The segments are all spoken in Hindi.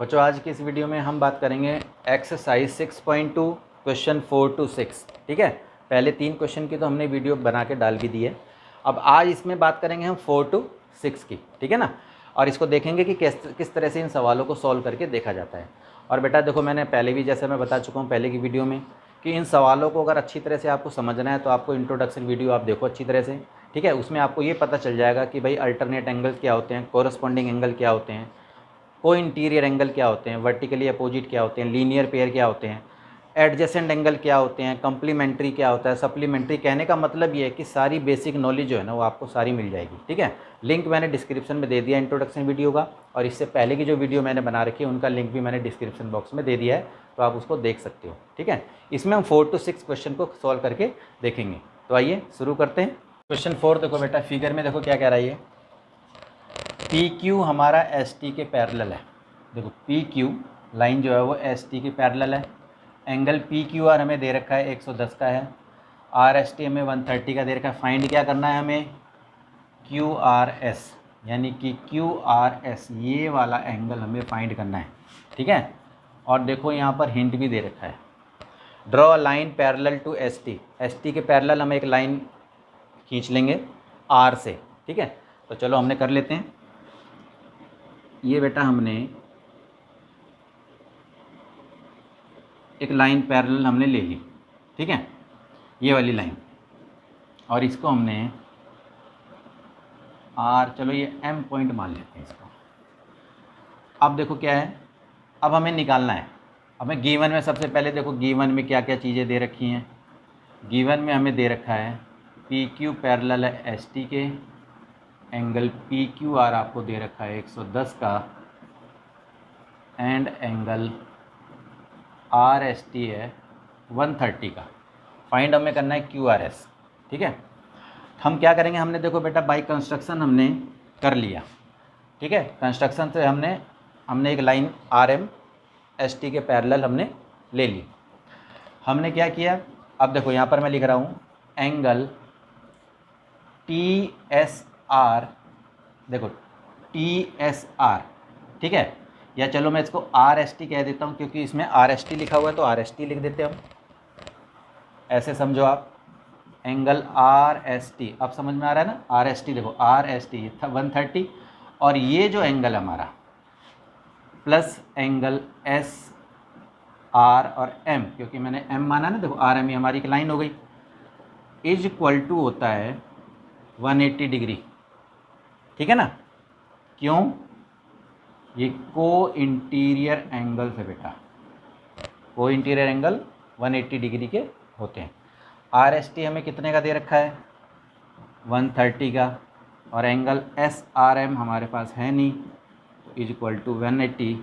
बच्चों आज की इस वीडियो में हम बात करेंगे एक्सरसाइज 6.2 क्वेश्चन 4 to 6। ठीक है, पहले 3 क्वेश्चन की तो हमने वीडियो बना के डाल भी दी है। अब आज इसमें बात करेंगे हम 4 to 6 की, ठीक है ना। और इसको देखेंगे कि किस तरह से इन सवालों को सॉल्व करके देखा जाता है। और बेटा देखो, मैंने पहले भी जैसे मैं बता चुका हूँ पहले की वीडियो में कि इन सवालों को अगर अच्छी तरह से आपको समझना है तो आपको इंट्रोडक्शन वीडियो आप देखो अच्छी तरह से, ठीक है। उसमें आपको ये पता चल जाएगा कि भाई अल्टरनेट एंगल क्या होते हैं, कोरस्पॉन्डिंग एंगल क्या होते हैं, को इंटीरियर एंगल क्या होते हैं, वर्टिकली अपोजिट क्या होते हैं, लीनियर पेयर क्या होते हैं, एडजेसेंट एंगल क्या होते हैं, कम्प्लीमेंट्री क्या होता है, सप्लीमेंट्री। कहने का मतलब ये है कि सारी बेसिक नॉलेज जो है ना वो आपको सारी मिल जाएगी, ठीक है। लिंक मैंने डिस्क्रिप्शन में दे दिया इंट्रोडक्शन वीडियो का, और इससे पहले की जो वीडियो मैंने बना रखी है उनका लिंक भी मैंने डिस्क्रिप्शन बॉक्स में दे दिया है, तो आप उसको देख सकते हो, ठीक है। इसमें हम 4 to 6 क्वेश्चन को सॉल्व करके देखेंगे। तो आइए शुरू करते हैं। क्वेश्चन 4 देखो बेटा, फिगर में देखो क्या कह रहा है ये, पी क्यू हमारा एस टी के पैरेलल है। देखो पी क्यू लाइन जो है वो एस टी के पैरेलल है। एंगल पी क्यू आर हमें दे रखा है 110 का है, आर एस टी हमें 130 का दे रखा है। फाइंड क्या करना है हमें, क्यू आर एस, यानी कि क्यू आर एस ये वाला एंगल हमें फाइंड करना है, ठीक है। और देखो यहाँ पर हिंट भी दे रखा है, draw a line parallel to S T. S T के पैरेलल हम एक लाइन खींच लेंगे आर से, ठीक है। तो चलो हमने कर लेते हैं। ये बेटा हमने एक लाइन पैरेलल हमने ले ली, ठीक है, ये वाली लाइन, और इसको हमने आर, चलो ये एम पॉइंट मान लेते हैं इसको। अब देखो क्या है, अब हमें निकालना है। हमें गिवन में सबसे पहले देखो गिवन में क्या क्या चीज़ें दे रखी हैं। गिवन में हमें दे रखा है पी क्यू पैरेलल है एस टी के, एंगल पी क्यू आर आपको दे रखा है 110 का, and angle R S T है 130 का। फाइंड हमें करना है क्यू आर एस, ठीक है। हम क्या करेंगे, हमने देखो बेटा बाई कंस्ट्रक्शन हमने कर लिया, ठीक है। कंस्ट्रक्शन से हमने एक line R M S T के पैरेलल हमने ले ली। हमने क्या किया, अब देखो यहाँ पर मैं लिख रहा हूँ एंगल टी एस आर, देखो टी एस आर, ठीक है। या चलो मैं इसको आर एस टी कह देता हूँ, क्योंकि इसमें आर एस टी लिखा हुआ है तो आर एस टी लिख देते हैं हम, ऐसे समझो आप। एंगल आर एस टी, अब समझ में आ रहा है ना, आर एस टी देखो आर एस टी 130, और ये जो एंगल हमारा प्लस एंगल एस आर और एम, क्योंकि मैंने एम माना ना, देखो आर एम ये हमारी एक लाइन हो गई, इज इक्वल टू होता है 180 डिग्री, ठीक है ना। क्यों, ये को इंटीरियर एंगल से बेटा, को इंटीरियर एंगल 180 डिग्री के होते हैं। आर एस टी हमें कितने का दे रखा है 130 का, और एंगल एस आर एम हमारे पास है नहीं, तो इज इक्वल टू 180,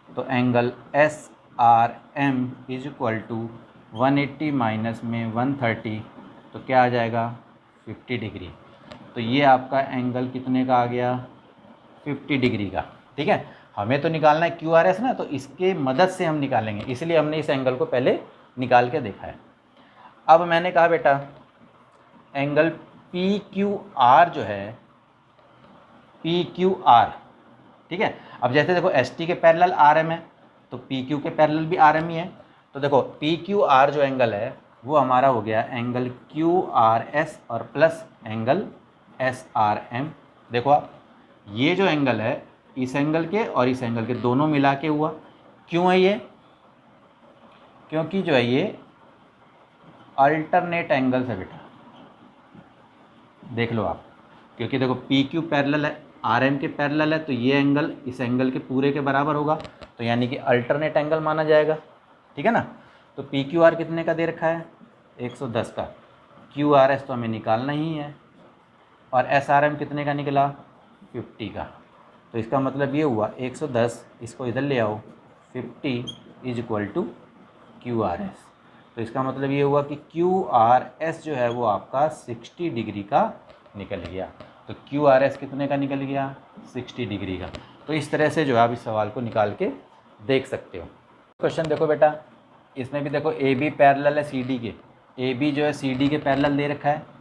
तो angle S R M is equal to 180 minus में 130, तो क्या आ जाएगा 50 डिग्री। तो ये आपका एंगल कितने का आ गया 50 डिग्री का, ठीक है। हमें तो निकालना है क्यू आर एस ना, तो इसके मदद से हम निकालेंगे, इसलिए हमने इस एंगल को पहले निकाल के देखा है। अब मैंने कहा बेटा एंगल पी क्यू आर जो है, पी क्यू आर, ठीक है। अब जैसे देखो एस टी के पैरेलल आर एम है, तो पी क्यू के पैरेलल भी आर एम ही है। तो देखो पी क्यू आर जो एंगल है वो हमारा हो गया एंगल क्यू आर एस और plus angle S R M. देखो आप, ये जो एंगल है इस एंगल के और इस एंगल के दोनों मिला के हुआ। क्यों है ये, क्योंकि जो है ये अल्टरनेट एंगल्स है बेटा, देख लो आप। क्योंकि देखो पी क्यू पैरेलल है आर एम के पैरेलल है, तो ये एंगल इस एंगल के पूरे के बराबर होगा, तो यानी कि अल्टरनेट एंगल माना जाएगा, ठीक है ना। तो पी क्यू आर कितने का दे रखा है 110 का, क्यू आर एस तो हमें निकालना ही है, और एस आर एम कितने का निकला 50 का। तो इसका मतलब ये हुआ 110, इसको इधर ले आओ, 50 is equal to Q R S. तो इसका मतलब ये हुआ कि क्यू आर एस जो है वो आपका 60 डिग्री का निकल गया। तो क्यू आर एस कितने का निकल गया 60 डिग्री का। तो इस तरह से जो है आप इस सवाल को निकाल के देख सकते हो। क्वेश्चन देखो बेटा, इसमें भी देखो ए बी पैरेलल है सी डी के, ए बी जो है सी डी के पैरेलल दे रखा है।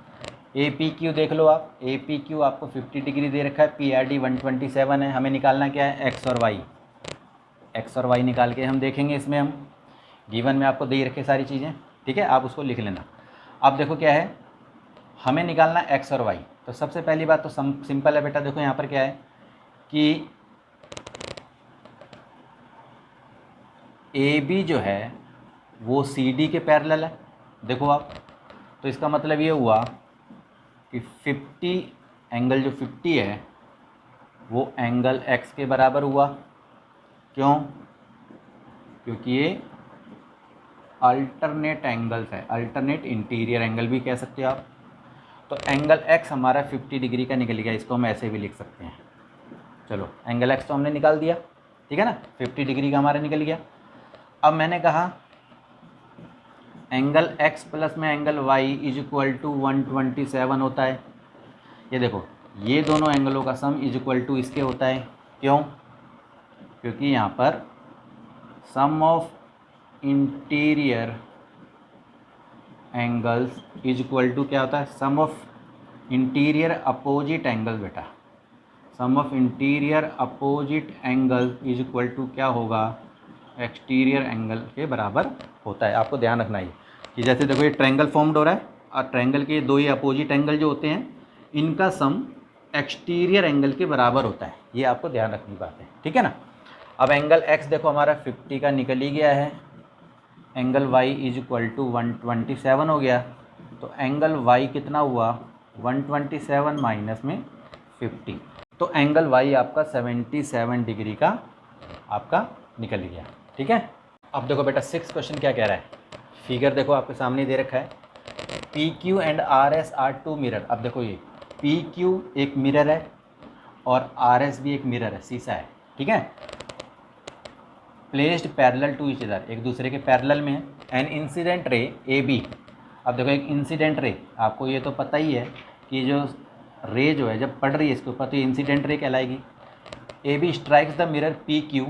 ए पी क्यू देख लो आप, ए पी क्यू आपको 50 डिग्री दे रखा है, पी आर डी 127 है। हमें निकालना क्या है एक्स और वाई, एक्स और वाई निकाल के हम देखेंगे। इसमें हम गिवन में आपको दे रखे सारी चीज़ें, ठीक है, आप उसको लिख लेना। अब देखो क्या है, हमें निकालना एक्स और वाई। तो सबसे पहली बात तो सिंपल है बेटा, देखो यहाँ पर क्या है कि ए बी जो है वो सी डी के पैरेलल है। देखो आप, तो इसका मतलब ये हुआ कि 50 एंगल जो 50 है वो एंगल एक्स के बराबर हुआ। क्यों? क्योंकि ये अल्टरनेट एंगल्स है, अल्टरनेट इंटीरियर एंगल भी कह सकते हो आप। तो एंगल एक्स हमारा 50 डिग्री का निकल गया, इसको हम ऐसे भी लिख सकते हैं। चलो एंगल एक्स तो हमने निकाल दिया, ठीक है ना, 50 डिग्री का हमारा निकल गया। अब मैंने कहा एंगल एक्स प्लस में angle Y is equal to 127 होता है। ये देखो, ये दोनों एंगलों का सम इज इक्वल टू इसके होता है। क्यों? क्योंकि यहाँ पर sum of interior angles is equal to क्या होता है, sum of interior opposite angle बेटा, sum of interior opposite angle is equal to क्या होगा, एक्सटीरियर एंगल के बराबर होता है। आपको ध्यान रखना है कि जैसे देखो ये ट्रायंगल फॉर्म्ड हो रहा है और ट्रायंगल के दो ही अपोजिट एंगल जो होते हैं इनका सम एक्सटीरियर एंगल के बराबर होता है। ये आपको ध्यान रखनी बात है, ठीक है ना। अब एंगल एक्स देखो हमारा 50 का निकल ही गया है, angle Y is equal to 127 हो गया। तो एंगल वाई कितना हुआ, 127 माइनस में 50, तो एंगल वाई आपका 77 डिग्री का आपका निकल गया, ठीक है। अब देखो बेटा 6 क्वेश्चन क्या कह रहा है, फिगर देखो आपके सामने दे रखा है, P Q and R S are two mirror. अब देखो ये पी क्यू एक मिरर है और आर एस भी एक मिरर है, शीशा है, ठीक है, placed parallel to each other, एक दूसरे के पैरेलल में है। An incident ray A B. अब देखो एक इंसिडेंट रे, आपको ये तो पता ही है कि जो रे जो है जब पड़ रही है इसके ऊपर तो ये इंसिडेंट रे कहलाएगी। A B strikes the mirror P Q,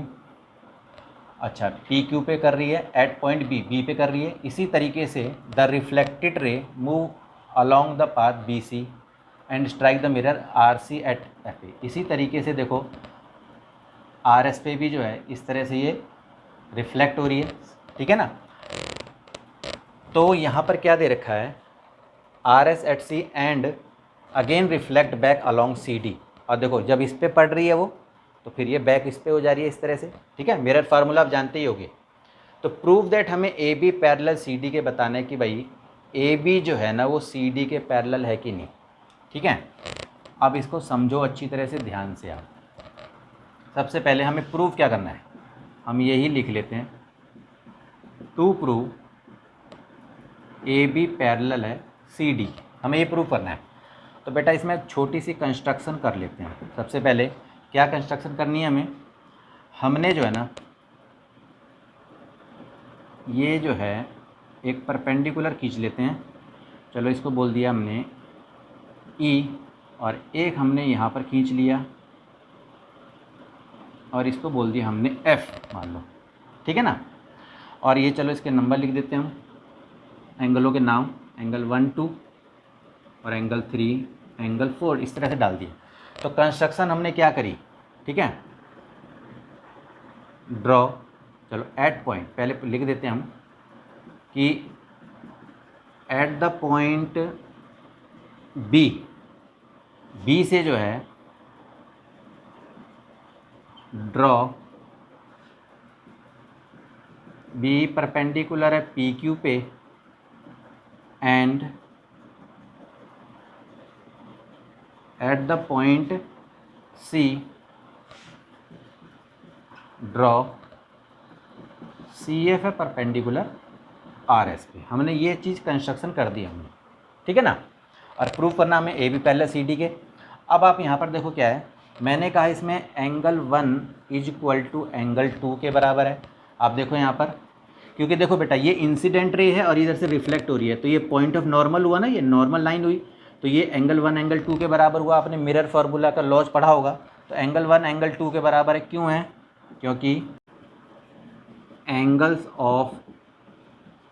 अच्छा पी क्यू पे कर रही है एट पॉइंट बी, बी पे कर रही है। इसी तरीके से the reflected ray move along the path B C and strike the mirror R C at F A. इसी तरीके से देखो आर एस पे भी जो है इस तरह से ये रिफ्लेक्ट हो रही है, ठीक है ना। तो यहाँ पर क्या दे रखा है, R S at C and again reflect back along C D. और देखो जब इस पे पड़ रही है वो तो फिर ये बैक इस पे हो जा रही है इस तरह से, ठीक है। मिरर फार्मूला आप जानते ही होंगे। तो प्रूव दैट हमें A B parallel C D के बताना है कि भाई ए बी जो है ना वो सी डी के पैरेलल है कि नहीं, ठीक है। अब इसको समझो अच्छी तरह से ध्यान से आप। सबसे पहले हमें प्रूव क्या करना है, हम यही लिख लेते हैं, to prove A B parallel है सी डी, हमें ये प्रूव करना है। तो बेटा इसमें छोटी सी कंस्ट्रक्शन कर लेते हैं। सबसे पहले क्या कंस्ट्रक्शन करनी है हमें, हमने जो है ना ये जो है एक परपेंडिकुलर खींच लेते हैं, चलो इसको बोल दिया हमने ई, और एक हमने यहाँ पर खींच लिया और इसको बोल दिया हमने एफ मान लो, ठीक है ना। और ये चलो इसके नंबर लिख देते हैं हम, एंगलों के नाम, एंगल 1 2 और एंगल 3 एंगल 4, इस तरह से डाल दिए। तो कंस्ट्रक्शन हमने क्या करी, ठीक है, ड्रॉ, चलो एट पॉइंट पहले लिख देते हैं हम कि at the point B, B से जो है ड्रॉ, बी परपेंडिकुलर है पी क्यू पे and at the point C draw C F है परपेंडिकुलर आर एस पे। हमने ये चीज़ कंस्ट्रक्शन कर दी हमने, ठीक है ना। और प्रूफ करना हमें A B parallel C D के। अब आप यहाँ पर देखो क्या है, मैंने कहा इसमें angle 1 is equal to angle 2 के बराबर है। आप देखो यहाँ पर, क्योंकि देखो बेटा ये इंसिडेंट रे है और इधर से रिफ्लेक्ट हो रही है, तो ये पॉइंट ऑफ नॉर्मल हुआ ना, ये नॉर्मल लाइन हुई, तो ये एंगल 1 एंगल 2 के बराबर हुआ। आपने मिरर फार्मूला का लॉज पढ़ा होगा, तो एंगल 1 एंगल 2 के बराबर है। क्यों है, क्योंकि angles of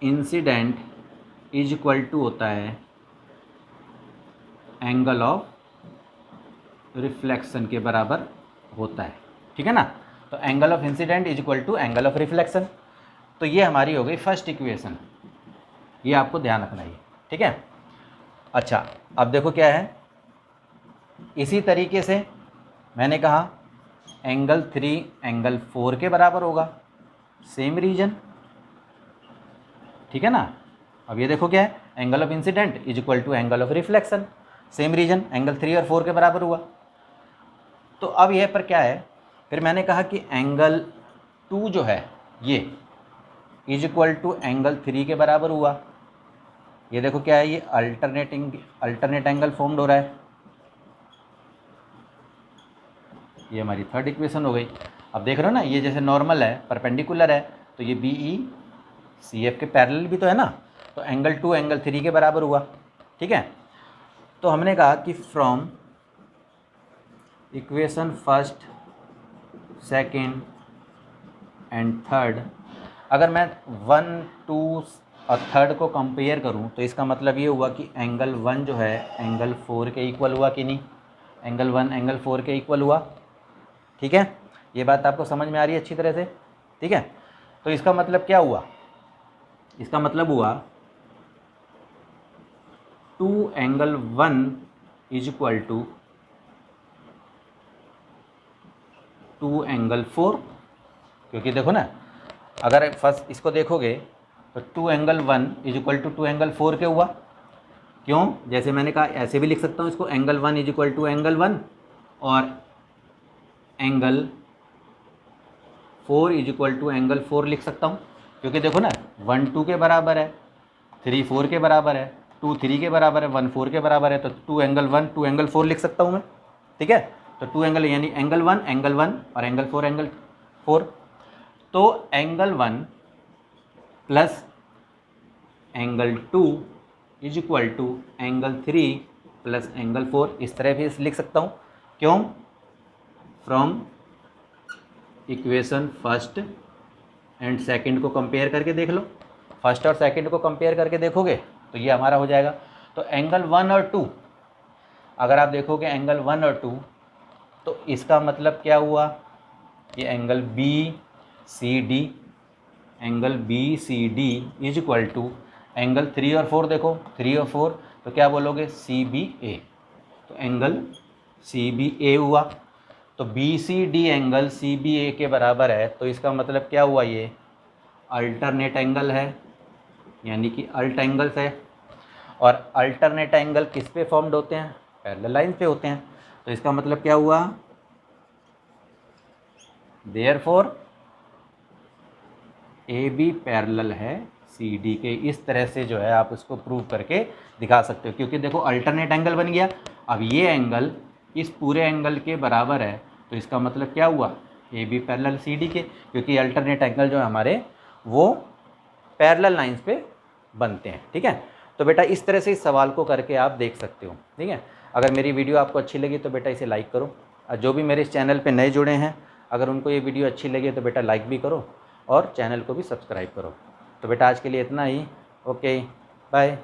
incident is equal to होता है एंगल ऑफ रिफ्लेक्शन के बराबर होता है, ठीक है ना। तो angle of incident is equal to angle of reflection. तो ये हमारी हो गई फर्स्ट इक्वेशन, ये आपको ध्यान रखना है, ठीक है। अच्छा, अब देखो क्या है, इसी तरीके से मैंने कहा एंगल 3 एंगल 4 के बराबर होगा, सेम रीजन, ठीक है ना। अब ये देखो क्या है, angle of incident is equal to angle of reflection, same reason, angle 3 और 4 के बराबर हुआ। तो अब यह पर क्या है, फिर मैंने कहा कि एंगल 2 जो है ये इज इक्वल टू एंगल 3 के बराबर हुआ। ये देखो क्या है, ये अल्टरनेट एंगल फॉर्म्ड हो रहा है, ये हमारी थर्ड इक्वेशन हो गई। अब देख रहे हो ना, ये जैसे नॉर्मल है, परपेंडिकुलर है, तो ये बी ई सी एफ के पैरेलल भी तो है ना, तो एंगल 2 एंगल 3 के बराबर हुआ, ठीक है। तो हमने कहा कि from equation first second and third, अगर मैं 1 2 और थर्ड को कंपेयर करूं तो इसका मतलब ये हुआ कि एंगल 1 जो है एंगल 4 के इक्वल हुआ कि नहीं, एंगल 1 एंगल 4 के इक्वल हुआ, ठीक है। ये बात आपको समझ में आ रही है अच्छी तरह से, ठीक है। तो इसका मतलब क्या हुआ, इसका मतलब हुआ 2 angle 1 is equal to 2 angle 4, क्योंकि देखो ना, अगर फर्स्ट इसको देखोगे तो 2 angle 1 is equal to 2 angle 4 के हुआ। क्यों, जैसे मैंने कहा ऐसे भी लिख सकता हूँ इसको, angle 1 is equal to angle 1 और angle 4 is equal to angle 4 लिख सकता हूँ, क्योंकि देखो ना 1 2 के बराबर है, 3 4 के बराबर है, 2 3 के बराबर है, 1 4 के बराबर है, तो 2 एंगल 1 2 एंगल 4 लिख सकता हूँ मैं, ठीक है। तो 2 एंगल यानी एंगल 1 और एंगल 4 तो angle 1 plus angle 2 is equal to angle 3 plus angle 4, इस तरह भी लिख सकता हूँ। क्यों, from equation first and second को कंपेयर करके देख लो, फर्स्ट और सेकंड को कंपेयर करके देखोगे तो ये हमारा हो जाएगा। तो एंगल 1 और 2, अगर आप देखोगे एंगल 1 और 2, तो इसका मतलब क्या हुआ, ये angle B C D, angle B C D is equal to angle 3 और 4, देखो 3 और 4 तो क्या बोलोगे, सी बी ए, तो एंगल सी बी ए हुआ। तो B C D angle C B A के बराबर है, तो इसका मतलब क्या हुआ, ये अल्टरनेट एंगल है, यानी कि अल्ट एंगल्स है। और अल्टरनेट एंगल किस पे फॉर्म्ड होते हैं, पैरेलल लाइन पे होते हैं। तो इसका मतलब क्या हुआ, देयरफॉर ए बी पैरेलल है सी डी के। इस तरह से जो है आप उसको प्रूव करके दिखा सकते हो, क्योंकि देखो अल्टरनेट एंगल बन गया। अब ये एंगल इस पूरे एंगल के बराबर है, तो इसका मतलब क्या हुआ, A B parallel C D के, क्योंकि अल्टरनेट एंगल जो है हमारे वो पैरेलल लाइंस पे बनते हैं, ठीक है। तो बेटा इस तरह से इस सवाल को करके आप देख सकते हो, ठीक है। अगर मेरी वीडियो आपको अच्छी लगी तो बेटा इसे लाइक करो, और जो भी मेरे इस चैनल पे नए जुड़े हैं, अगर उनको ये वीडियो अच्छी लगी तो बेटा लाइक भी करो और चैनल को भी सब्सक्राइब करो। तो बेटा आज के लिए इतना ही, ओके बाय।